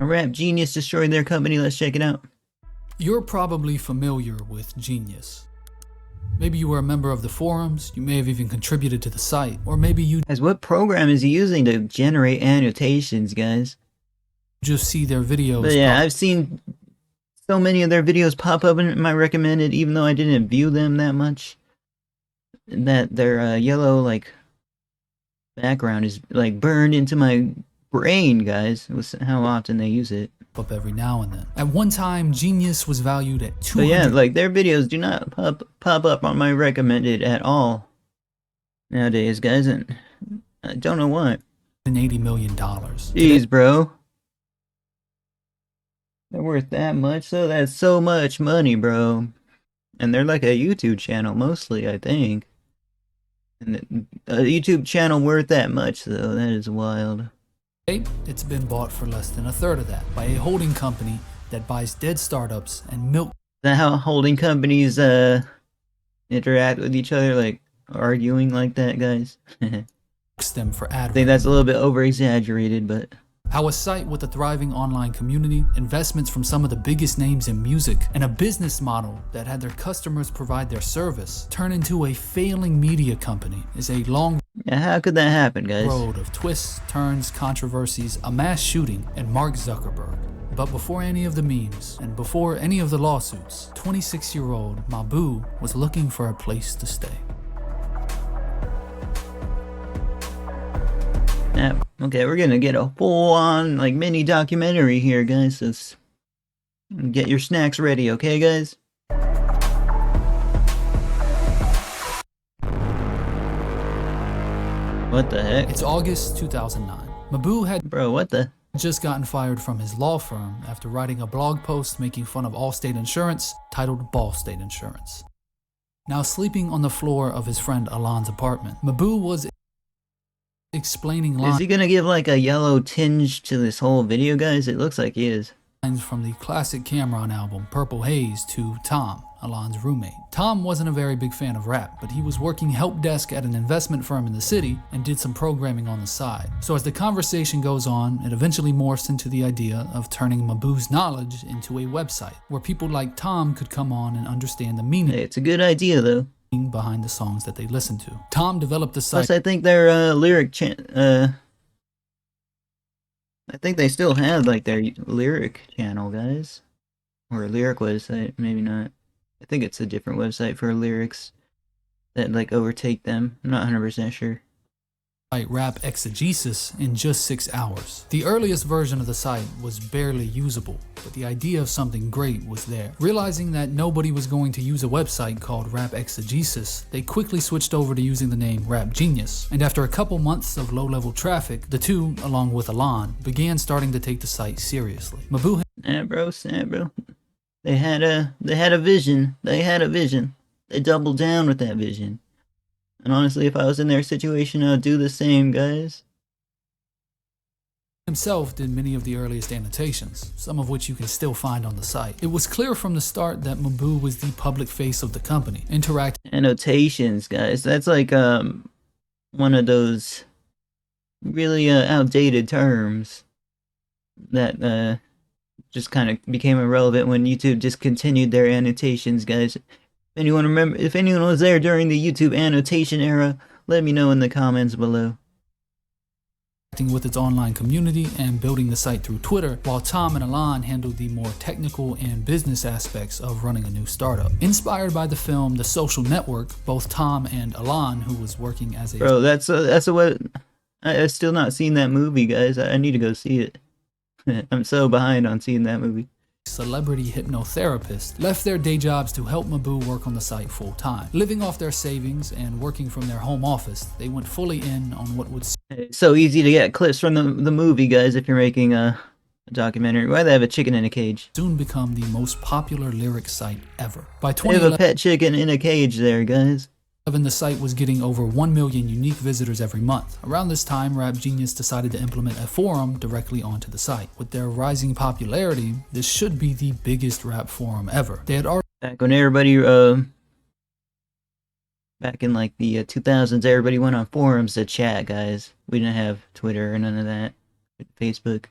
A rap genius destroyed their company. Let's check it out. You're probably familiar with Genius. Maybe you were a member of the forums, you may have even contributed to the site, or maybe you Guys, what program is he using to generate annotations, guys? just see their videos. But yeah, I've seen so many of their videos pop up in my recommended, even though I didn't view them that much. That their yellow, like, background is, like, burned into my brain, guys. With how often they use it. Up every now and then. At one time, Genius was valued at $200. But yeah, like, their videos do not pop up on my recommended at all nowadays, guys, and I don't know why. $80 million. Jeez, bro. They're worth that much, so that's so much money, bro. And they're like a YouTube channel, mostly, I think. And a YouTube channel worth that much, though, that is wild. It's been bought for less than a third of that by a holding company that buys dead startups and milk. Is that how holding companies interact with each other, like arguing like that, guys? Them for ad. I think that's a little bit over exaggerated, but how a site with a thriving online community, investments from some of the biggest names in music, and a business model that had their customers provide their service turn into a failing media company is a long yeah, how could that happen, guys? road of twists, turns, controversies, a mass shooting, and Mark Zuckerberg. But before any of the memes, and before any of the lawsuits, 26-year-old Mabu was looking for a place to stay. Yeah, okay, we're gonna get a full-on, like, mini documentary here, guys, so get your snacks ready, okay, guys? What the heck? It's August 2009. Mabu had Bro, what the? just gotten fired from his law firm after writing a blog post making fun of Allstate Insurance titled Ball State Insurance. Now sleeping on the floor of his friend Alon's apartment, Mabu was explaining Is he gonna give, like, a yellow tinge to this whole video, guys? It looks like he is. lines from the classic Cameron album Purple Haze to Tom, Alon's roommate. Tom wasn't a very big fan of rap, but he was working help desk at an investment firm in the city and did some programming on the side. So as the conversation goes on, it eventually morphs into the idea of turning Mabu's knowledge into a website where people like Tom could come on and understand the meaning Hey, it's a good idea, though. behind the songs that they listen to. Tom developed the site. Plus, I think their I think they still have, like, their lyric channel, guys. Or a lyric website, maybe not. I think it's a different website for lyrics that, like, overtake them. I'm not 100% sure. Rap exegesis in just 6 hours. The earliest version of the site was barely usable, but the idea of something great was there. Realizing that nobody was going to use a website called Rap Exegesis, they quickly switched over to using the name Rap Genius. And after a couple months of low-level traffic, the two, along with Alon, began starting to take the site seriously. Mabu Bro. They had a vision. They doubled down with that vision. And honestly, if I was in their situation, I'd do the same, guys. himself did many of the earliest annotations, some of which you can still find on the site. It was clear from the start that Mabu was the public face of the company, interacting Annotations, guys. That's like one of those really outdated terms that just kind of became irrelevant when YouTube discontinued their annotations, guys. If anyone was there during the YouTube annotation era, let me know in the comments below. with its online community and building the site through Twitter, while Tom and Alon handled the more technical and business aspects of running a new startup. Inspired by the film The Social Network, both Tom and Alon, who was working as a Bro, that's a what I've still not seen that movie, guys. I need to go see it. I'm so behind on seeing that movie. celebrity hypnotherapist, left their day jobs to help Mabu work on the site full time. Living off their savings and working from their home office, they went fully in on what would It's so easy to get clips from the movie, guys, if you're making a documentary. Why they have a chicken in a cage? soon become the most popular lyric site ever. By They have a pet chicken in a cage there, guys. 2011, the site was getting over 1 million unique visitors every month. Around this time, Rap Genius decided to implement a forum directly onto the site. With their rising popularity, this should be the biggest rap forum ever. They had already Back when everybody, back in like the 2000s, everybody went on forums to chat, guys. We didn't have Twitter or none of that. Facebook.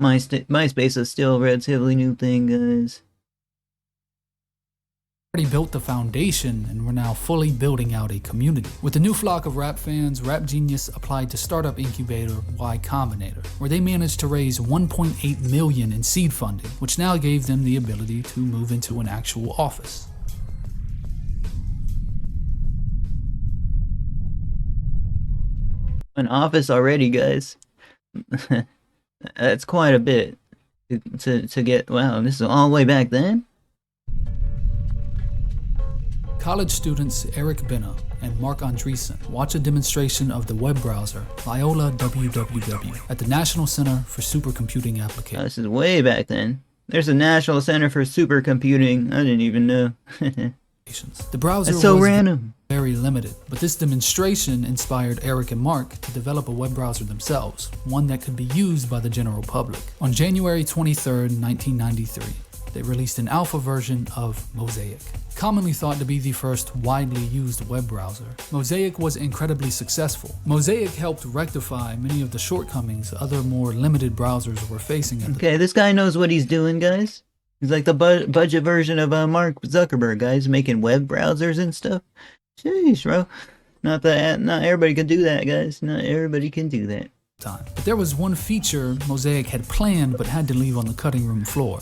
MySpace is still a relatively new thing, guys. Already built the foundation and we're now fully building out a community. With the new flock of rap fans, Rap Genius applied to startup incubator Y Combinator, where they managed to raise 1.8 million in seed funding, which now gave them the ability to move into an actual office. An office already, guys. That's quite a bit to get. Wow, this is all the way back then. College students Eric Benna and Mark Andreessen watch a demonstration of the web browser Viola WWW at the National Center for Supercomputing Applications. This is way back then. There's a National Center for Supercomputing. I didn't even know. The browser That's so was random. very limited, but this demonstration inspired Eric and Mark to develop a web browser themselves, one that could be used by the general public. On January 23rd, 1993, they released an alpha version of Mosaic. Commonly thought to be the first widely used web browser, Mosaic was incredibly successful. Mosaic helped rectify many of the shortcomings other more limited browsers were facing at the Okay, this guy knows what he's doing, guys. He's like the budget version of Mark Zuckerberg, guys, making web browsers and stuff. Jeez, bro. Not everybody can do that, guys. Not everybody can do that. time. But there was one feature Mosaic had planned but had to leave on the cutting room floor.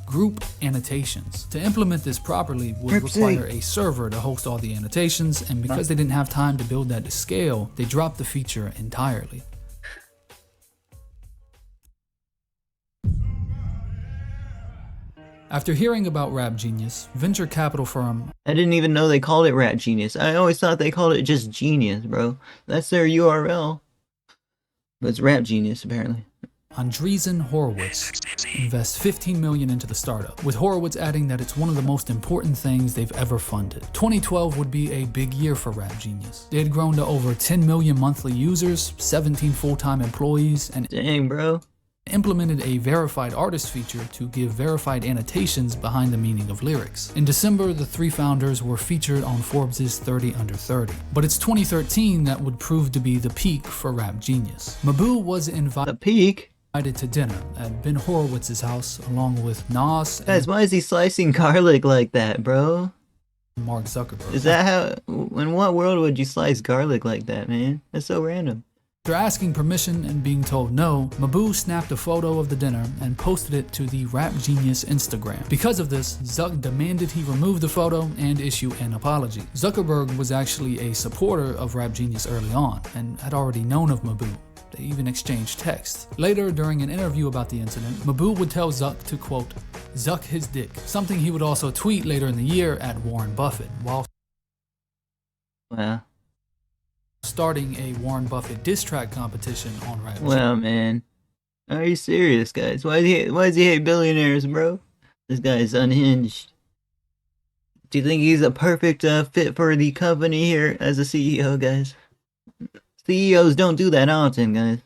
Group annotations. To implement this properly would require a server to host all the annotations, and because they didn't have time to build that to scale, they dropped the feature entirely. After hearing about Rap Genius, venture capital firm I didn't even know they called it Rat Genius. I always thought they called it just Genius, bro. That's their URL. But it's Rap Genius, apparently. Andreessen Horowitz invests $15 million into the startup, with Horowitz adding that it's one of the most important things they've ever funded. 2012 would be a big year for Rap Genius. They had grown to over 10 million monthly users, 17 full-time employees, and Dang, bro. implemented a verified artist feature to give verified annotations behind the meaning of lyrics. In December, the three founders were featured on Forbes' 30 Under 30. But it's 2013 that would prove to be the peak for Rap Genius. Mabu was The invited peak? to dinner at Ben Horowitz's house along with Nas Guys, why is he slicing garlic like that, bro? and Mark Zuckerberg. Is that how... In what world would you slice garlic like that, man? That's so random. After asking permission and being told no, Mabu snapped a photo of the dinner and posted it to the Rap Genius Instagram. Because of this, Zuck demanded he remove the photo and issue an apology. Zuckerberg was actually a supporter of Rap Genius early on and had already known of Mabu. They even exchanged texts. Later, during an interview about the incident, Mabu would tell Zuck to, quote, "Zuck his dick," something he would also tweet later in the year at Warren Buffett, while Wow. starting a Warren Buffett diss track competition on Rap Genius. Well, man. Are you serious, guys? Why does he hate billionaires, bro? This guy is unhinged. Do you think he's a perfect fit for the company here as a CEO, guys? CEOs don't do that often, guys.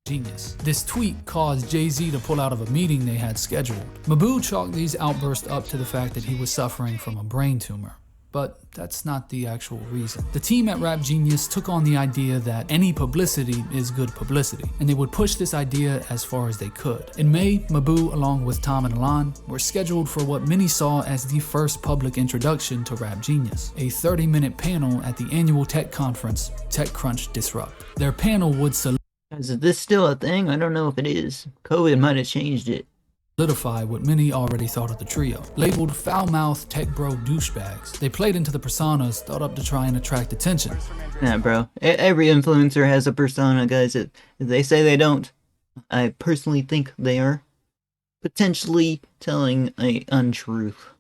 Genius. This tweet caused Jay-Z to pull out of a meeting they had scheduled. Mabu chalked these outbursts up to the fact that he was suffering from a brain tumor. But that's not the actual reason. The team at Rap Genius took on the idea that any publicity is good publicity, and they would push this idea as far as they could. In May, Mabu, along with Tom and Alon, were scheduled for what many saw as the first public introduction to Rap Genius, a 30-minute panel at the annual tech conference, TechCrunch Disrupt. Their panel would Guys, is this still a thing? I don't know if it is. COVID might have changed it. solidify what many already thought of the trio. Labeled foul-mouthed tech bro douchebags, they played into the personas thought up to try and attract attention. Nah, bro. Every influencer has a persona, guys. If they say they don't, I personally think they are potentially telling an untruth.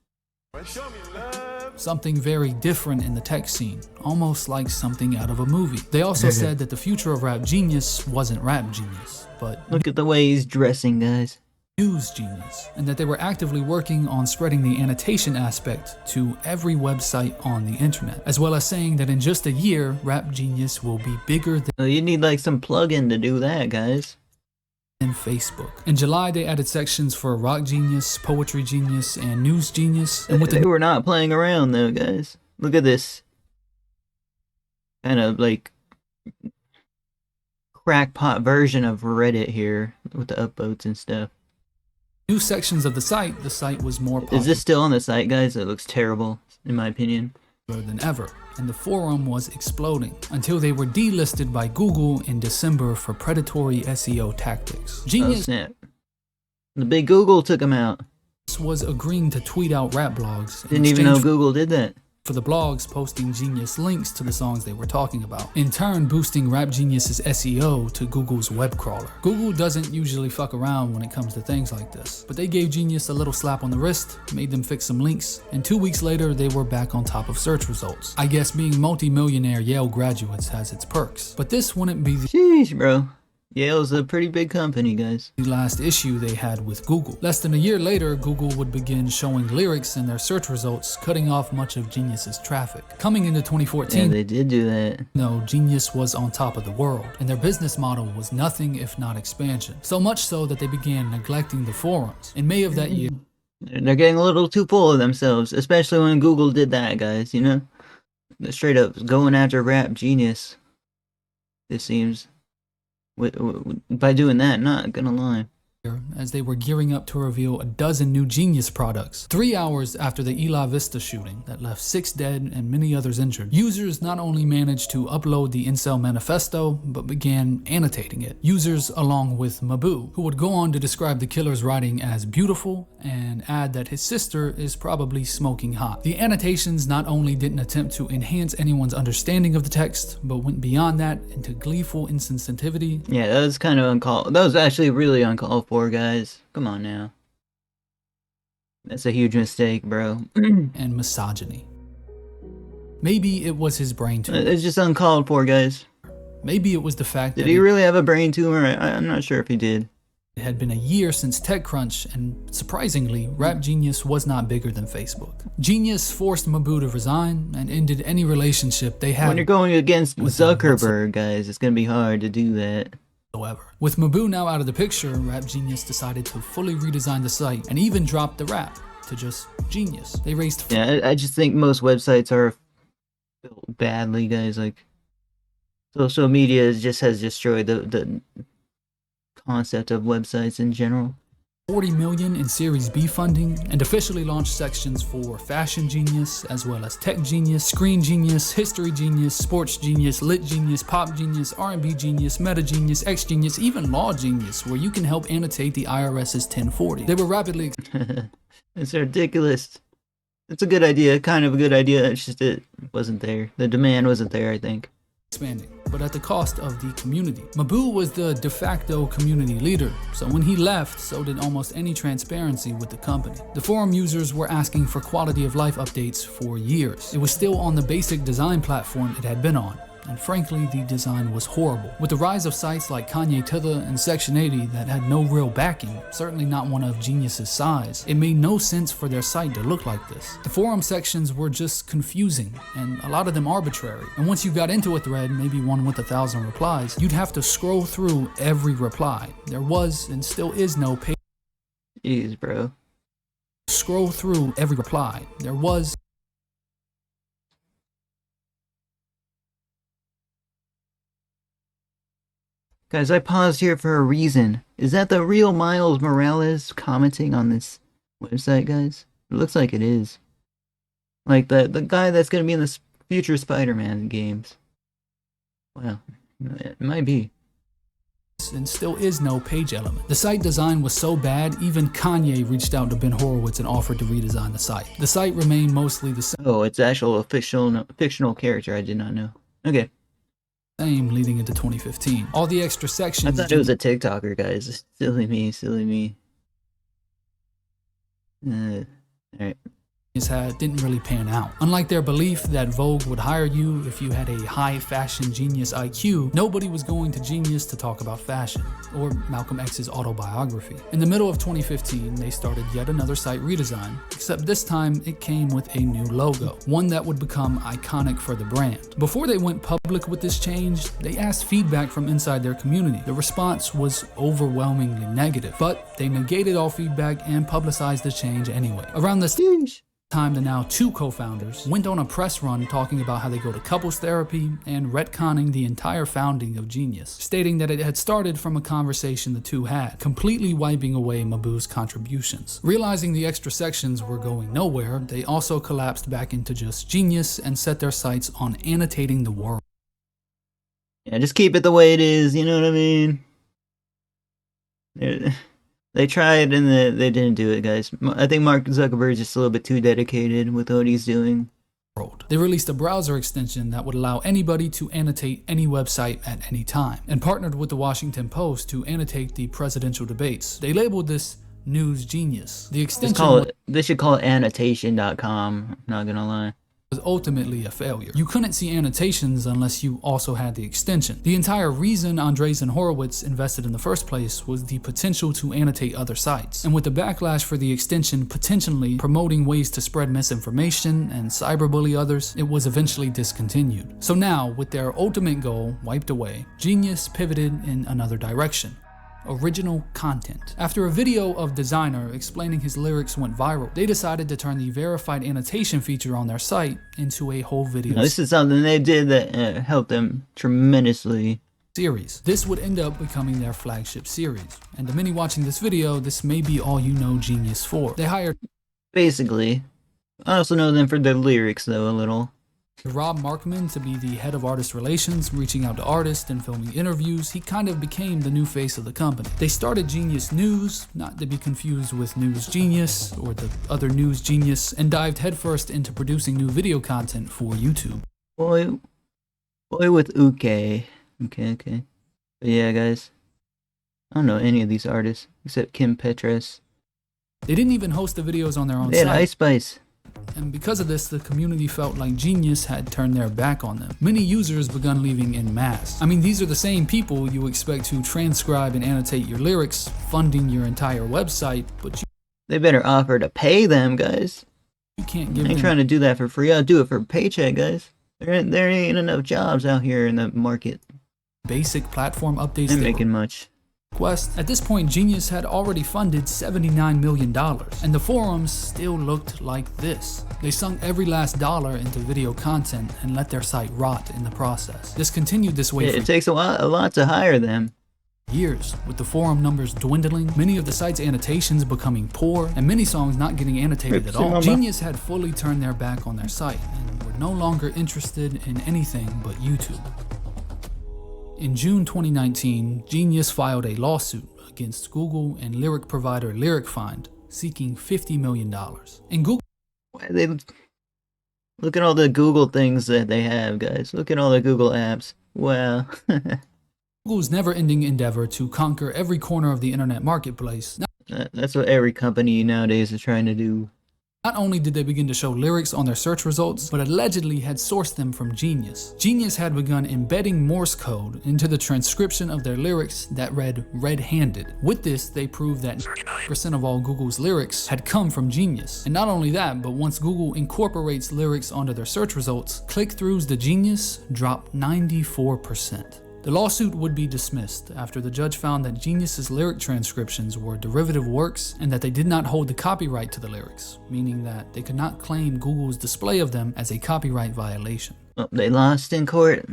Something very different in the tech scene, almost like something out of a movie. They also said that the future of Rap Genius wasn't Rap Genius, but Look at the way he's dressing, guys. News Genius, and that they were actively working on spreading the annotation aspect to every website on the internet, as well as saying that in just a year, Rap Genius will be bigger than You need like some plug-in to do that, guys. Facebook. In July, they added sections for Rock Genius, Poetry Genius, and News Genius, and with They the were not playing around though, guys. Look at this. Kind of like crackpot version of Reddit here with the upvotes and stuff. New sections of the site was more popular. Is this still on the site, guys? It looks terrible, in my opinion. Than ever, and the forum was exploding until they were delisted by Google in December for predatory SEO tactics. Genius Oh, snap. The big Google took them out. was agreeing to tweet out rap blogs. Didn't even know Google did that. For the blogs posting Genius links to the songs they were talking about, in turn boosting Rap Genius's SEO to Google's web crawler. Google doesn't usually fuck around when it comes to things like this, but they gave Genius a little slap on the wrist, made them fix some links, and 2 weeks later they were back on top of search results. I guess being multi-millionaire Yale graduates has its perks, but this wouldn't be the Sheesh, bro. Yale's a pretty big company, guys. last issue they had with Google. Less than a year later, Google would begin showing lyrics in their search results, cutting off much of Genius's traffic. Coming into 2014, Yeah, they did do that. no, Genius was on top of the world, and their business model was nothing if not expansion. So much so that they began neglecting the forums. In May of that year, They're getting a little too full of themselves, especially when Google did that, guys, you know? They're straight up going after Rap Genius, it seems. By doing that, not gonna lie. as they were gearing up to reveal a dozen new Genius products. 3 hours after the Isla Vista shooting that left 6 dead and many others injured, users not only managed to upload the incel manifesto, but began annotating it. Users along with Mabu, who would go on to describe the killer's writing as beautiful and add that his sister is probably smoking hot. The annotations not only didn't attempt to enhance anyone's understanding of the text, but went beyond that into gleeful insensitivity. Yeah, that was kind of uncalled. That was actually really uncalled for, guys. Come on now. That's a huge mistake, bro. And misogyny. Maybe it was his brain tumor. It's just uncalled for, guys. Maybe it was the fact Did that he really have a brain tumor? I'm not sure if he did. it had been a year since TechCrunch, and surprisingly, Rap Genius was not bigger than Facebook. Genius forced Mabu to resign and ended any relationship they had. When you're going against with Zuckerberg, guys, it's gonna be hard to do that. whatsoever. With Mabu now out of the picture, Rap Genius decided to fully redesign the site and even dropped the rap to just Genius. They raised Yeah, I just think most websites are built badly, guys. Like, social media just has destroyed the concept of websites in general. 40 million in Series B funding and officially launched sections for Fashion Genius, as well as Tech Genius, Screen Genius, History Genius, Sports Genius, Lit Genius, Pop Genius, R&B Genius, Meta Genius, X Genius, even Law Genius, where you can help annotate the IRS's 1040. They were rapidly It's ridiculous. It's a good idea, kind of a good idea. It's just it wasn't there. The demand wasn't there, I think. expanding, but at the cost of the community. Mabu was the de facto community leader, so when he left, so did almost any transparency with the company. The forum users were asking for quality of life updates for years. It was still on the basic design platform it had been on, and frankly, the design was horrible. With the rise of sites like Kanye Titha and Section 80 that had no real backing, certainly not one of Genius's size, it made no sense for their site to look like this. The forum sections were just confusing, and a lot of them arbitrary. And once you got into a thread, maybe one with 1,000 replies, you'd have to scroll through every reply. There was, and still is, no page. Jeez, bro. Scroll through every reply. There was Guys, I paused here for a reason. Is that the real Miles Morales commenting on this website, guys? It looks like it is. Like the guy that's gonna be in the future Spider-Man games. Wow, it might be. and still is no page element. The site design was so bad, even Kanye reached out to Ben Horowitz and offered to redesign the site. The site remained mostly the Oh, it's actual a fictional character. I did not know. Okay, same leading into 2015. All the extra I sections thought it was a TikToker, guys. Silly me, silly me. All right. didn't really pan out. Unlike their belief that Vogue would hire you if you had a high fashion genius IQ, nobody was going to Genius to talk about fashion, or Malcolm X's autobiography. In the middle of 2015, they started yet another site redesign, except this time it came with a new logo, one that would become iconic for the brand. Before they went public with this change, they asked feedback from inside their community. The response was overwhelmingly negative, but they negated all feedback and publicized the change anyway. Around this Time, the now two co-founders went on a press run talking about how they go to couples therapy and retconning the entire founding of Genius, stating that it had started from a conversation the two had, completely wiping away Mabu's contributions. Realizing the extra sections were going nowhere, they also collapsed back into just Genius and set their sights on annotating the world. Yeah, just keep it the way it is, you know what I mean? They tried and they didn't do it, guys. I think Mark Zuckerberg is just a little bit too dedicated with what he's doing. They released a browser extension that would allow anybody to annotate any website at any time, and partnered with the Washington Post to annotate the presidential debates. They labeled this News Genius. The extension they should call it annotation.com, I'm not gonna lie. Was ultimately a failure. You couldn't see annotations unless you also had the extension. The entire reason Andreessen and Horowitz invested in the first place was the potential to annotate other sites. And with the backlash for the extension potentially promoting ways to spread misinformation and cyberbully others, it was eventually discontinued. So now, with their ultimate goal wiped away, Genius pivoted in another direction. Original content. After a video of Designer explaining his lyrics went viral, they decided to turn the verified annotation feature on their site into a whole video. Now, this is something they did that helped them tremendously. Series. This would end up becoming their flagship series. And to many watching this video, this may be all you know Genius for. They hired Basically. I also know them for their lyrics though a little. Rob Markman to be the head of artist relations, reaching out to artists and filming interviews. He kind of became the new face of the company. They started Genius News, not to be confused with News Genius or the other News Genius, and dived headfirst into producing new video content for YouTube. Boy with Uke. Okay. But yeah, guys. I don't know any of these artists except Kim Petras. They didn't even host the videos on their own They had site. Ice Spice. And because of this, the community felt like Genius had turned their back on them. Many users begun leaving en masse. I mean, these are the same people you expect to transcribe and annotate your lyrics, funding your entire website, but They better offer to pay them, guys. you can't give I ain't them trying to do that for free. I'll do it for a paycheck, guys. There ain't enough jobs out here in the market. basic platform updates. They're making much. Request. At this point, Genius had already funded $79 million, and the forums still looked like this. They sunk every last dollar into video content and let their site rot in the process. This continued this way It takes a lot to hire them. years, with the forum numbers dwindling, many of the site's annotations becoming poor, and many songs not getting annotated at all. Genius had fully turned their back on their site, and were no longer interested in anything but YouTube. In June 2019, Genius filed a lawsuit against Google and lyric provider LyricFind, seeking $50 million. And Google... Look at all the Google things that they have, guys. Look at all the Google apps. Wow. Google's never-ending endeavor to conquer every corner of the internet marketplace. That's what every company nowadays is trying to do. Not only did they begin to show lyrics on their search results, but allegedly had sourced them from Genius. Genius had begun embedding Morse code into the transcription of their lyrics that read red-handed. With this, they proved that 99% of all Google's lyrics had come from Genius. And not only that, but once Google incorporates lyrics onto their search results, click-throughs to Genius drop 94%. The lawsuit would be dismissed after the judge found that Genius's lyric transcriptions were derivative works and that they did not hold the copyright to the lyrics, meaning that they could not claim Google's display of them as a copyright violation. Oh, they lost in court.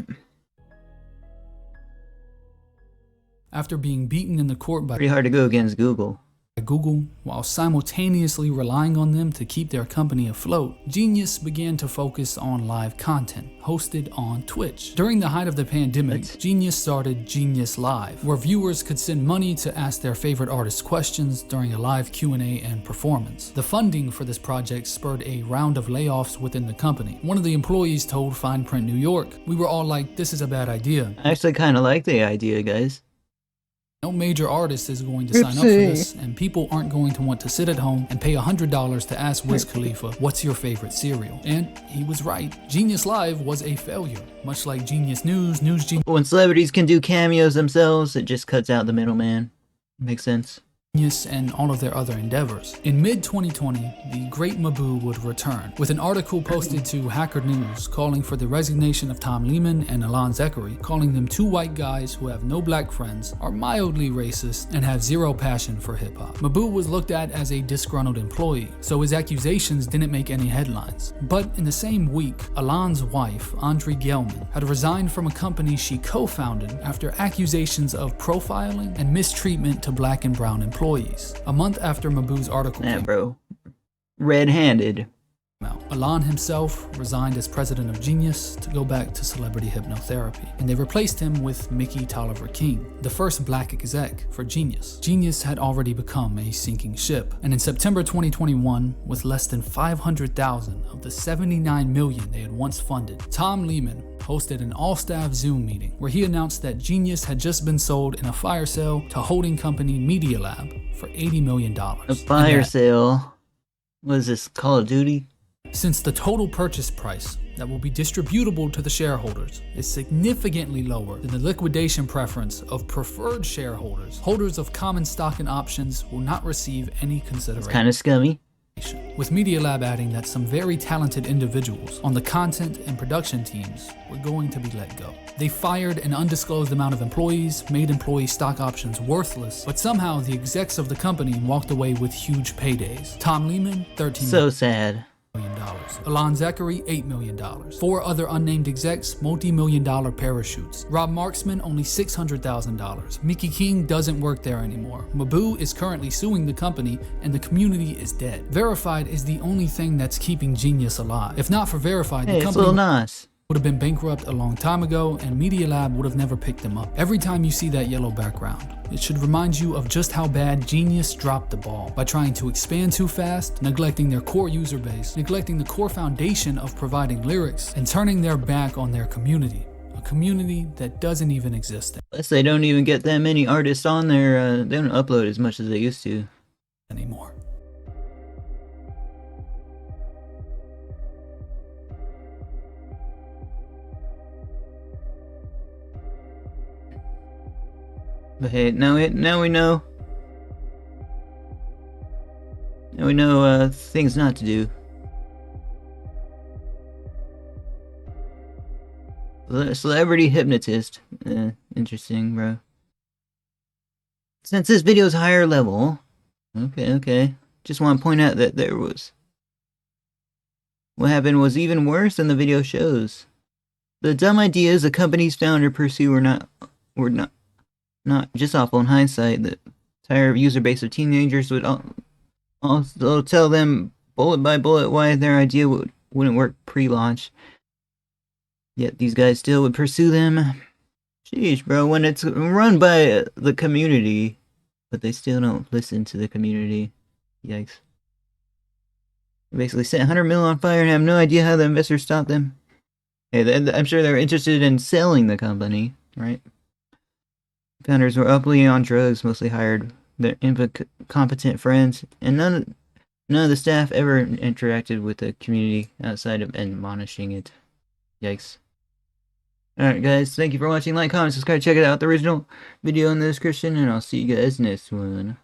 After being beaten in the court by Pretty hard to go against Google. Google, while simultaneously relying on them to keep their company afloat, Genius began to focus on live content hosted on Twitch. During the height of the pandemic, Genius started Genius Live, where viewers could send money to ask their favorite artists questions during a live Q&A and performance. The funding for this project spurred a round of layoffs within the company. One of the employees told Fine Print New York, "We were all like, this is a bad idea. I actually kind of like the idea, guys. No major artist is going to sign up for this, and people aren't going to want to sit at home and pay $100 to ask Wiz Khalifa, what's your favorite cereal?" And he was right. Genius Live was a failure. Much like Genius News, News Genius... When celebrities can do cameos themselves, it just cuts out the middleman. Makes sense. and all of their other endeavors. In mid-2020, the Great Mabu would return, with an article posted to Hacker News calling for the resignation of Tom Lehman and Alon Zechary, calling them two white guys who have no black friends, are mildly racist, and have zero passion for hip-hop. Mabu was looked at as a disgruntled employee, so his accusations didn't make any headlines. But in the same week, Alon's wife, Andre Gelman, had resigned from a company she co-founded after accusations of profiling and mistreatment to black and brown employees. A month after Mabu's article came bro. Red-handed. out, Alon himself resigned as president of Genius to go back to celebrity hypnotherapy, and they replaced him with Mickey Tolliver King, the first black exec for Genius. Genius had already become a sinking ship, and in September 2021, with less than 500,000 of the 79 million they had once funded, Tom Lehman hosted an all-staff Zoom meeting where he announced that Genius had just been sold in a fire sale to holding company Media Lab for $80 million. A fire sale? What is this, Call of Duty? Since the total purchase price that will be distributable to the shareholders is significantly lower than the liquidation preference of preferred shareholders, holders of common stock and options will not receive any consideration. It's kind of scummy. With Media Lab adding that some very talented individuals on the content and production teams were going to be let go. They fired an undisclosed amount of employees, made employee stock options worthless, but somehow the execs of the company walked away with huge paydays. Tom Lehman, $13 So sad. million. Alon Zechary, $8 million. Four other unnamed execs, multi-million-dollar parachutes. Rob Marksman, only $600,000. Mickey King doesn't work there anymore. Mabu is currently suing the company, and the community is dead. Verified is the only thing that's keeping Genius alive. If not for Verified, Hey, the it's Lil company Nas. would have been bankrupt a long time ago, and Media Lab would have never picked them up. Every time you see that yellow background, it should remind you of just how bad Genius dropped the ball by trying to expand too fast, neglecting their core user base, neglecting the core foundation of providing lyrics, and turning their back on their community. A community that doesn't even exist Plus, they don't even get that many artists on there. They don't upload as much as they used to. anymore. But hey, now we know. Now we know things not to do. Celebrity hypnotist. Interesting, bro. Since this video is higher level, okay. Just want to point out that what happened was even worse than the video shows. The dumb ideas the company's founder pursued were not just awful in hindsight. The entire user base of teenagers would also tell them bullet by bullet why their idea wouldn't work pre-launch. Yet these guys still would pursue them. Sheesh, bro, when it's run by the community, but they still don't listen to the community. Yikes. They basically set 100 mil on fire and have no idea how the investors stopped them. Hey, I'm sure they were interested in selling the company, right? Founders were uply on drugs, mostly hired their incompetent friends, and none of the staff ever interacted with the community outside of admonishing it. Yikes. Alright guys, thank you for watching. Like, comment, subscribe, check it out, the original video in the description, and I'll see you guys next one.